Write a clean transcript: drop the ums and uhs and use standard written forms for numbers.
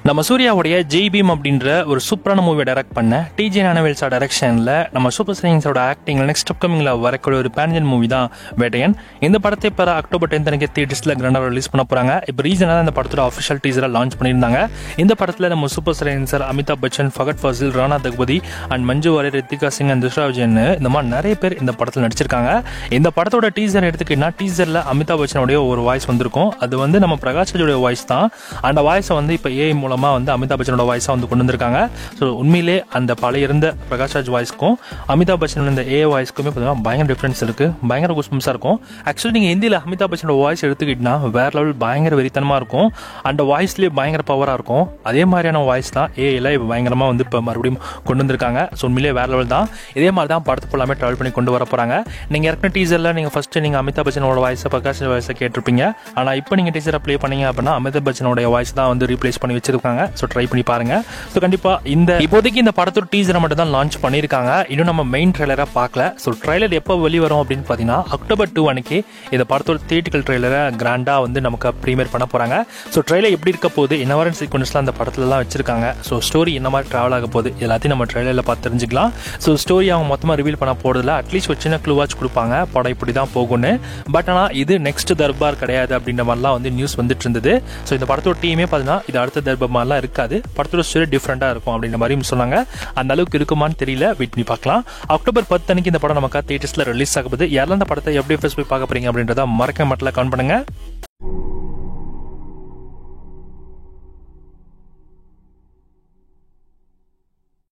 நம்ம சூர்யாவுடைய ஜெய் பீம் அப்படின்ற ஒரு சூப்பரான மூவியை டைரக்ட் பண்ண டிஜே ஞானவேல்ஸோட டைரக்ஷனில் நம்ம சூப்பர் ஸ்டாரோட ஆக்டிங்கில் நெக்ஸ்ட் அப்கமிங்கில் வரக்கூடிய ஒரு பேன் மூவி தான் வேட்டையன். இந்த படத்தை இப்போ October 10 அன்னைக்கு தியேட்டர்ஸில் கிராண்டாக ரிலீஸ் பண்ண போகிறாங்க. இப்போ ரீசனாக இந்த படத்தோட அஃபிஷியல் டீசரை லான்ச் பண்ணியிருந்தாங்க. இந்த படத்தில் நம்ம super star Amitabh Bachchan, Fahadh Faasil, Rana Daggubati and Manju Warrier, Ritika Singh and Dushara Vijayan இந்த மாதிரி நிறைய பேர் இந்த படத்தில் நடிச்சிருக்காங்க. இந்த படத்தோட டீசர் எடுத்துக்கிட்டா டீசரில் அமிதாப் பச்சனுடைய ஒரு வாய்ஸ் வந்திருக்கும். அது வந்து நம்ம பிரகாஷ் ராஜோட வாய்ஸ் தான். அந்த வாய்ஸை வந்து இப்போ ஏஐ மூலமா வந்து அமிதாப் பச்சனோட வாய்ஸா வந்து கொண்டு வந்திருக்காங்க. ஸோ உண்மையிலே அந்த பழைய இருந்த பிரகாஷ் ராஜ் வாய்ஸ்க்கும் அமிதாப் பச்சன் இந்த ஏஐ வாய்ஸ்க்குமே பார்த்தீங்கன்னா பயங்கர டிஃபரன்ஸ் இருக்கு. பயங்கர குஸ்பம்ஸா இருக்கும். ஆக்சுவலி நீங்க ஹிந்தியில் அமிதாப் பச்சனோட வாய்ஸ் எடுத்துக்கிட்டீங்கன்னா வேற லெவல் பயங்கர வெறித்தனமா இருக்கும். அந்த வாய்ஸ்லேயே பயங்கர பவரா இருக்கும். அதே மாதிரியான வாய்ஸ் தான் ஏஐல இப்போ பயங்கரமா வந்து இப்போ மறுபடியும் கொண்டு வந்திருக்காங்க. ஸோ உண்மையிலே வேற லெவல் தான். இதே மாதிரி தான் படத்து ஃபுல்லாமே ட்ராவல் பண்ணி கொண்டு வர போறாங்க. நீங்க ஏற்கனவே டீசர்ல நீங்க ஃபர்ஸ்ட் நீங்க அமிதாப் பச்சனோட வாய்ஸ், பிரகாஷ் வாய்ஸை கேட்டிருப்பீங்க. ஆனா இப்போ நீங்க டீசரை ப்ளே பண்ணீங்க அப்படின்னா அமிதாப் பச்சனோட வாய்ஸ் தான் வந்து ரீப்ளேஸ் பண்ணி வச்சிருக்காங்க. ஸோ ட்ரை பண்ணி பாருங்க. ஸோ கண்டிப்பா இப்போதைக்கு இந்த படத்தோட டீசரை மட்டும் தான் லான்ச் பண்ணியிருக்காங்க. இன்னும் நம்ம மெயின் ட்ரெய்லரை பார்க்கல. ஸோ ட்ரெய்லர் எப்போ வெளிவரும் அப்படின்னு பார்த்தீங்கன்னா October 2 அன்னைக்கு இந்த படத்தோட தியேட்டிக்கல் ட்ரெய்லரை கிராண்டா வந்து நமக்கு ப்ரீமியர் பண்ண போறாங்க. ஸோ ட்ரெய்லர் எப்படி இருக்க போகுது, என்ன மாதிரி சீக்வன்ஸ்லாம் அந்த படத்துலலாம் வச்சிருக்காங்க, ஸோ ஸ்டோரி என்ன மாதிரி ட்ராவல் ஆக போகுது எல்லாத்தையும் நம்ம ட்ரெய்லரில் பார்த்து தெரிஞ்சுக்கலாம். ஸோ ஸ்டோரி அவங்க மொத்தமாக ரிவீல் பண்ண போறதில்ல. அட்லீஸ்ட் ஒரு சின்ன க்ளூவாச் கொடுப்பாங்க படம் இப்படி தான் போகும்னு. பட் ஆனால் இது நெக்ஸ்ட் தர்பார் கிடையாது அப்படின்ற மாதிரிலாம் வந்து நியூஸ் வந்துட்டு இருந்தது. ஸோ இந்த படத்தோட டீமே பார்த்தீங்கன்னா இது அடுத்த தர்பார் மாதிரிலாம் இருக்காது, படத்தோட ஸ்டோரி டிஃப்ரெண்டா இருக்கும் அப்படின்ற மாதிரி சொன்னாங்க. அந்த அளவுக்கு இருக்குமான்னு தெரியல, வெயிட் பண்ணி பார்க்கலாம். October 10 அன்னைக்கு இந்த படம் நமக்கு தியேட்டர்ஸ்ல ரிலீஸ் ஆகுது. யாரெல்லாம் இந்த படத்தை எப்படி போய் பார்க்க போறீங்க அப்படின்றத மறக்க மாட்டல கமெண்ட் பண்ணுங்க.